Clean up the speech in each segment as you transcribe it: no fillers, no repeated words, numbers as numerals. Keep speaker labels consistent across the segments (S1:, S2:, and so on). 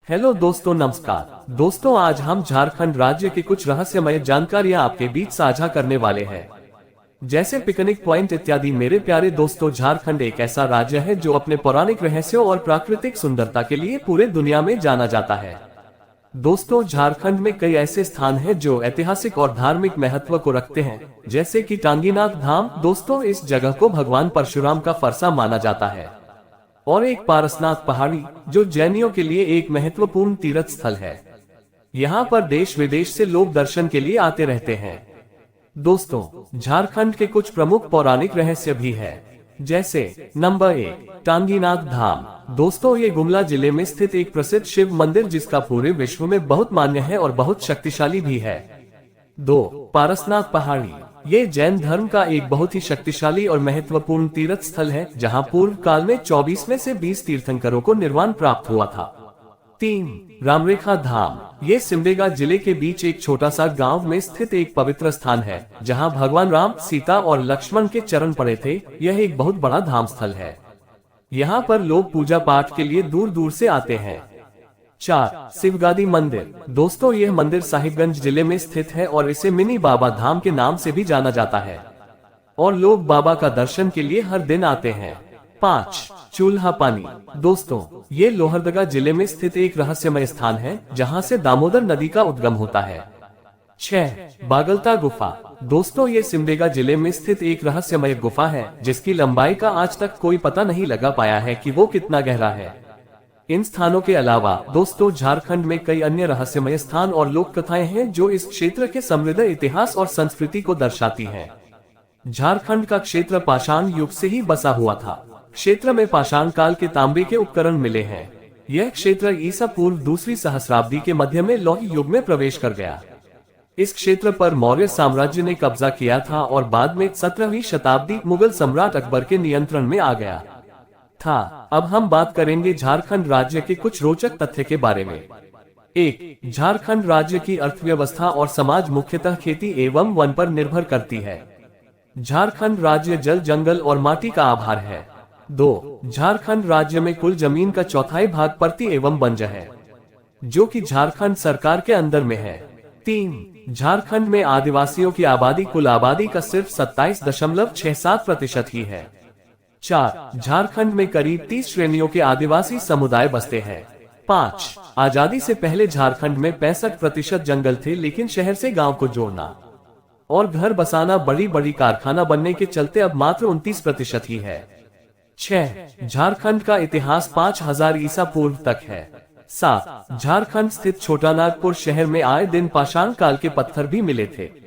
S1: Hello दोस्तों, नमस्कार दोस्तों। आज हम झारखंड राज्य की कुछ रहस्यमय जानकारियां आपके बीच साझा करने वाले हैं, जैसे पिकनिक पॉइंट इत्यादि। मेरे प्यारे दोस्तों, झारखंड एक ऐसा राज्य है जो अपने पौराणिक रहस्यों और प्राकृतिक सुंदरता के लिए पूरे दुनिया में जाना जाता है। दोस्तों, झारखंड में कई ऐसे स्थान हैं जो ऐतिहासिक और धार्मिक महत्व को रखते हैं, जैसे कि टांगीनाथ धाम। दोस्तों, इस जगह को भगवान परशुराम का फरसा माना जाता है। और एक पारसनाथ पहाड़ी, जो जैनियों के लिए एक महत्वपूर्ण तीर्थ स्थल है। यहाँ पर देश विदेश से लोग दर्शन के लिए आते रहते हैं। दोस्तों, झारखंड के कुछ प्रमुख पौराणिक रहस्य भी है, जैसे नंबर 1, टांगीनाथ धाम। दोस्तों, ये गुमला जिले में स्थित एक प्रसिद्ध शिव मंदिर जिसका पूरे विश्व में बहुत मान्य है और बहुत शक्तिशाली भी है। 2, पारसनाथ पहाड़ी। ये जैन धर्म का एक बहुत ही शक्तिशाली और महत्वपूर्ण तीर्थ स्थल है, जहां पूर्व काल में 24 में से 20 तीर्थंकरों को निर्वाण प्राप्त हुआ था। 3, रामरेखा धाम। ये सिमडेगा जिले के बीच एक छोटा सा गांव में स्थित एक पवित्र स्थान है, जहां भगवान राम, सीता और लक्ष्मण के चरण पड़े थे। यह एक बहुत बड़ा धाम स्थल है। यहाँ पर लोग पूजा पाठ के लिए दूर दूर से आते हैं। 4, शिवगादी मंदिर। दोस्तों, यह मंदिर साहिबगंज जिले में स्थित है और इसे मिनी बाबा धाम के नाम से भी जाना जाता है, और लोग बाबा का दर्शन के लिए हर दिन आते हैं। 5, चूल्हा पानी। दोस्तों, ये लोहरदगा जिले में स्थित एक रहस्यमय स्थान है, जहां से दामोदर नदी का उद्गम होता है। 6, बागलता गुफा। दोस्तों, ये सिमडेगा जिले में स्थित एक रहस्यमय गुफा है, जिसकी लंबाई का आज तक कोई पता नहीं लगा पाया है कि वो कितना गहरा है। इन स्थानों के अलावा दोस्तों, झारखंड में कई अन्य रहस्यमय स्थान और लोक कथाएं हैं जो इस क्षेत्र के समृद्ध इतिहास और संस्कृति को दर्शाती हैं। झारखंड का क्षेत्र पाषाण युग से ही बसा हुआ था। क्षेत्र में पाषाण काल के तांबे के उपकरण मिले हैं। यह क्षेत्र ईसा पूर्व दूसरी सहस्राब्दी के मध्य में लौह युग में प्रवेश कर गया। इस क्षेत्र पर मौर्य साम्राज्य ने कब्जा किया था और बाद में 17वीं शताब्दी मुगल सम्राट अकबर के नियंत्रण में आ गया था। अब हम बात करेंगे झारखंड राज्य के कुछ रोचक तथ्य के बारे में। 1, झारखंड राज्य की अर्थव्यवस्था और समाज मुख्यतः खेती एवं वन पर निर्भर करती है। झारखंड राज्य जल, जंगल और माटी का आभार है। 2, झारखंड राज्य में कुल जमीन का 1/4 भाग परती एवं बंजर है, जो कि झारखंड सरकार के अंदर में है। 3, झारखंड में आदिवासियों की आबादी कुल आबादी का सिर्फ 27.67% ही है। 4, झारखंड में करीब 30 श्रेणियों के आदिवासी समुदाय बसते हैं। 5, आजादी से पहले झारखंड में 65% जंगल थे, लेकिन शहर से गांव को जोड़ना और घर बसाना, बड़ी बड़ी कारखाना बनने के चलते अब मात्र 29% ही है। 6, झारखंड का इतिहास 5000 ईसा पूर्व तक है। 7, झारखंड स्थित छोटा नागपुर शहर में आए दिन पाषाण काल के पत्थर भी मिले थे।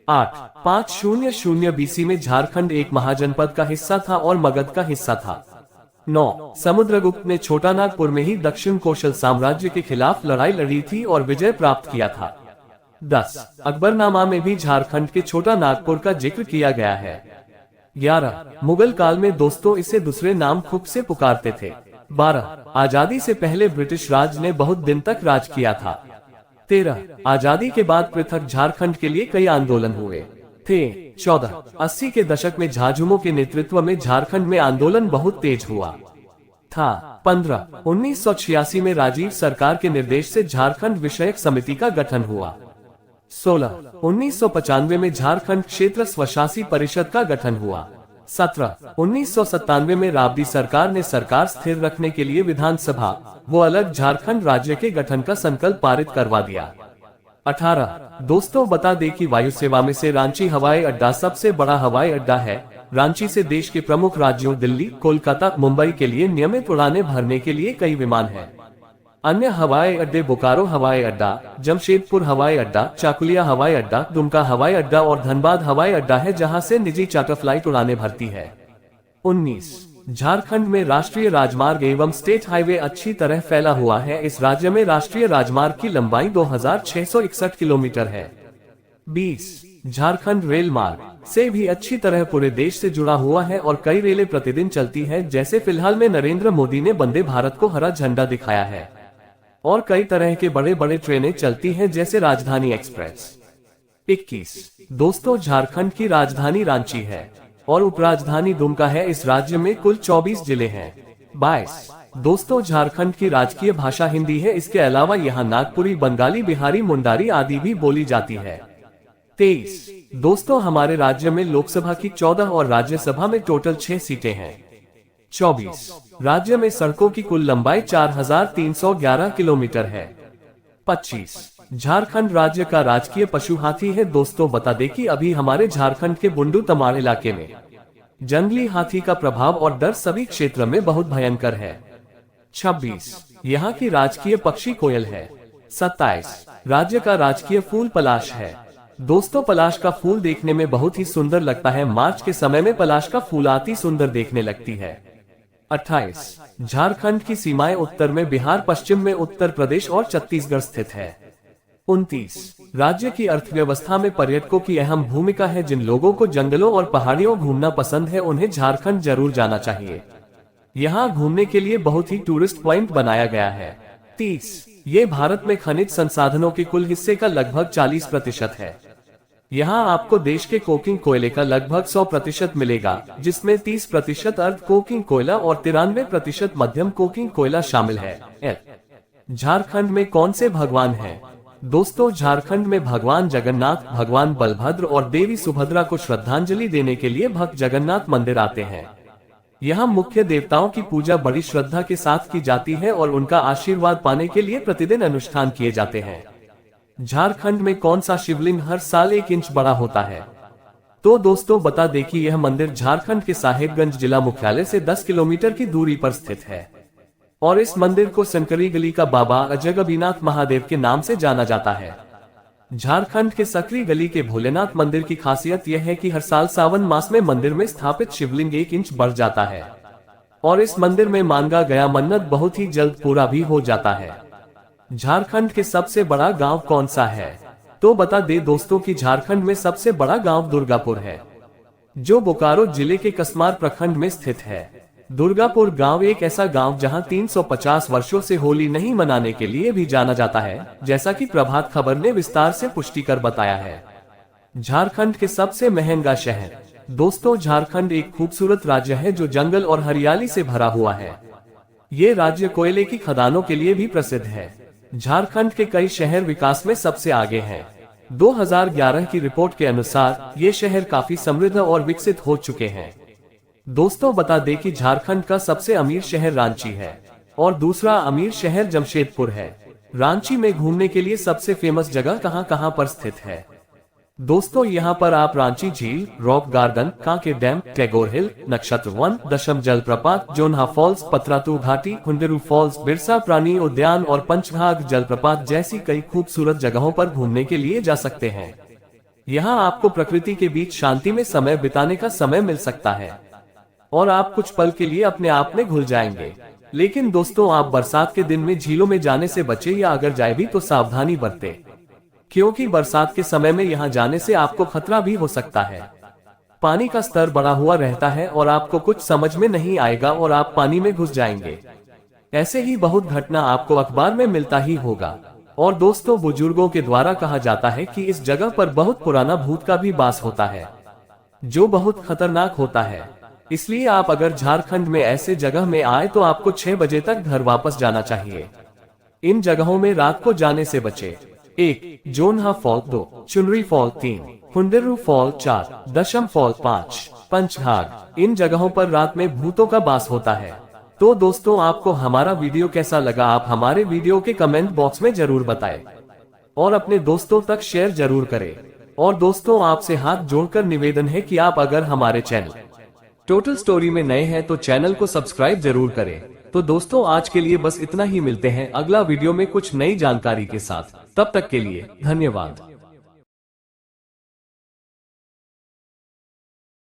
S1: 8, 500 BC में झारखंड एक महाजनपद का हिस्सा था और मगध का हिस्सा था। 9, समुद्रगुप्त ने छोटा नागपुर में ही दक्षिण कोशल साम्राज्य के खिलाफ लड़ाई लड़ी थी और विजय प्राप्त किया था। 10, अकबरनामा में भी झारखंड के छोटा नागपुर का जिक्र किया गया है। 11, मुगल काल में दोस्तों इसे दूसरे नाम खुद से पुकारते थे। 12, आजादी से पहले ब्रिटिश राज ने बहुत दिन तक राज किया था। 13, आजादी के बाद पृथक झारखंड के लिए कई आंदोलन हुए थे। 14, 80 के दशक में झाझुमो के नेतृत्व में झारखंड में आंदोलन बहुत तेज हुआ था। 15, 1986 में राजीव सरकार के निर्देश से झारखंड विषयक समिति का गठन हुआ। 16, 1995 में झारखंड क्षेत्र स्वशासी परिषद का गठन हुआ। 17, 1997 में राबड़ी सरकार ने सरकार स्थिर रखने के लिए विधानसभा वो अलग झारखंड राज्य के गठन का संकल्प पारित करवा दिया। 18, दोस्तों बता दें कि वायु सेवा में से रांची हवाई अड्डा सबसे बड़ा हवाई अड्डा है। रांची से देश के प्रमुख राज्यों दिल्ली, कोलकाता, मुंबई के लिए नियमित उड़ानें भरने के लिए कई विमान हैं। अन्य हवाई अड्डे बोकारो हवाई अड्डा, जमशेदपुर हवाई अड्डा, चाकुलिया हवाई अड्डा, दुमका हवाई अड्डा और धनबाद हवाई अड्डा है, जहां से निजी चार्टर फ्लाइट उड़ानें भरती है। 19, झारखंड में राष्ट्रीय राजमार्ग एवं स्टेट हाईवे अच्छी तरह फैला हुआ है। इस राज्य में राष्ट्रीय राजमार्ग की लंबाई 2661 किलोमीटर है। 20, झारखंड रेल मार्ग से भी अच्छी तरह पूरे देश से जुड़ा हुआ है और कई रेलें प्रतिदिन चलती है, जैसे फिलहाल में नरेंद्र मोदी ने वंदे भारत को हरा झंडा दिखाया है, और कई तरह के बड़े बड़े ट्रेनें चलती हैं, जैसे राजधानी एक्सप्रेस। 21, दोस्तों झारखंड की राजधानी रांची है और उपराजधानी दुमका है। इस राज्य में कुल 24 जिले हैं। 22, दोस्तों झारखंड की राजकीय भाषा हिंदी है। इसके अलावा यहाँ नागपुरी, बंगाली, बिहारी, मुंडारी आदि भी बोली जाती है। 23 दोस्तों हमारे राज्य में लोकसभा की 14 और राज्यसभा में टोटल 6 सीटें हैं। 24 राज्य में सड़कों की कुल लंबाई 4311 किलोमीटर है। 25 झारखंड राज्य का राजकीय पशु हाथी है। दोस्तों बता दें कि अभी हमारे झारखंड के बुंडू तमाड़ इलाके में जंगली हाथी का प्रभाव और डर सभी क्षेत्र में बहुत भयंकर है। 26 यहाँ की राजकीय पक्षी कोयल है। 27 राज्य का राजकीय फूल पलाश है। दोस्तों पलाश का फूल देखने में बहुत ही सुंदर लगता है। मार्च के समय में पलाश का फूल अति सुंदर देखने लगती है। 28 झारखंड की सीमाएं उत्तर में बिहार, पश्चिम में उत्तर प्रदेश और छत्तीसगढ़ स्थित है। 29 राज्य की अर्थव्यवस्था में पर्यटकों की अहम भूमिका है। जिन लोगों को जंगलों और पहाड़ियों घूमना पसंद है उन्हें झारखंड जरूर जाना चाहिए। यहाँ घूमने के लिए बहुत ही टूरिस्ट पॉइंट बनाया गया है। 30 ये भारत में खनिज संसाधनों के कुल हिस्से का लगभग 40% है। यहाँ आपको देश के कोकिंग कोयले का लगभग 100% मिलेगा, जिसमें 30% अर्ध कोकिंग कोयला और 93% मध्यम कोकिंग कोयला शामिल है। झारखंड में कौन से भगवान हैं? दोस्तों झारखंड में भगवान जगन्नाथ, भगवान बलभद्र और देवी सुभद्रा को श्रद्धांजलि देने के लिए भक्त जगन्नाथ मंदिर आते हैं। यहाँ मुख्य देवताओं की पूजा बड़ी श्रद्धा के साथ की जाती है और उनका आशीर्वाद पाने के लिए प्रतिदिन अनुष्ठान किए जाते हैं। झारखंड में कौन सा शिवलिंग हर साल 1 इंच बड़ा होता है? तो दोस्तों बता दें कि यह मंदिर झारखंड के साहेबगंज जिला मुख्यालय से 10 किलोमीटर की दूरी पर स्थित है और इस मंदिर को संकरी गली का बाबा अजगबीनाथ महादेव के नाम से जाना जाता है। झारखंड के सकरी गली के भोलेनाथ मंदिर की खासियत यह है कि हर साल सावन मास में मंदिर में स्थापित शिवलिंग 1 इंच बढ़ जाता है और इस मंदिर में मांगा गया मन्नत बहुत ही जल्द पूरा भी हो जाता है। झारखंड के सबसे बड़ा गांव कौन सा है? तो बता दे दोस्तों कि झारखंड में सबसे बड़ा गांव दुर्गापुर है, जो बोकारो जिले के कसमार प्रखंड में स्थित है। दुर्गापुर गांव एक ऐसा गांव जहां 350 वर्षों से होली नहीं मनाने के लिए भी जाना जाता है, जैसा कि प्रभात खबर ने विस्तार से पुष्टि कर बताया है। झारखंड के सबसे महंगा शहर। दोस्तों झारखंड एक खूबसूरत राज्य है जो जंगल और हरियाली से भरा हुआ है। ये राज्य कोयले की खदानों के लिए भी प्रसिद्ध है। झारखंड के कई शहर विकास में सबसे आगे हैं। 2011 की रिपोर्ट के अनुसार ये शहर काफी समृद्ध और विकसित हो चुके हैं। दोस्तों बता दें कि झारखंड का सबसे अमीर शहर रांची है और दूसरा अमीर शहर जमशेदपुर है। रांची में घूमने के लिए सबसे फेमस जगह कहां पर स्थित है? दोस्तों यहाँ पर आप रांची झील, rock garden, Kanke dam, Tagore hill, Nakshatra Van, दशम जलप्रपात, जोन्हा फॉल्स, पतरातू घाटी, हुंडेरू फॉल्स, बिरसा प्राणी उद्यान और पंचघाघ जलप्रपात जैसी कई खूबसूरत जगहों पर घूमने के लिए जा सकते हैं। यहाँ आपको प्रकृति के बीच शांति में समय बिताने का समय मिल सकता है और आप कुछ पल के लिए अपने आप में घुल जाएंगे। लेकिन दोस्तों आप बरसात के दिन में झीलों में जाने से बचे या अगर जाए भी तो सावधानी बरते, क्योंकि बरसात के समय में यहाँ जाने से आपको खतरा भी हो सकता है। पानी का स्तर बढ़ा हुआ रहता है और आपको कुछ समझ में नहीं आएगा और आप पानी में घुस जाएंगे। ऐसे ही बहुत घटना आपको अखबार में मिलता ही होगा। और दोस्तों बुजुर्गों के द्वारा कहा जाता है कि इस जगह पर बहुत पुराना भूत का भी वास होता है, जो बहुत खतरनाक होता है। इसलिए आप अगर झारखंड में ऐसे जगह में आए तो आपको 6 बजे तक घर वापस जाना चाहिए। इन जगहों में रात को जाने से बचे। 1 जोन्हा फॉल, 2 चुनरी फॉल, 3 हुंडेरू फॉल, 4 दशम फॉल, 5 पंचघाघ। इन जगहों पर रात में भूतों का वास होता है। तो दोस्तों आपको हमारा वीडियो कैसा लगा आप हमारे वीडियो के कमेंट बॉक्स में जरूर बताएं और अपने दोस्तों तक शेयर जरूर करें। और दोस्तों आपसे हाथ जोड़कर निवेदन है कि आप अगर हमारे चैनल टोटल स्टोरी में नए हैं तो चैनल को सब्सक्राइब जरूर करें। तो दोस्तों आज के लिए बस इतना ही, मिलते हैं अगला वीडियो में कुछ नई जानकारी के साथ। तब तक के लिए धन्यवाद।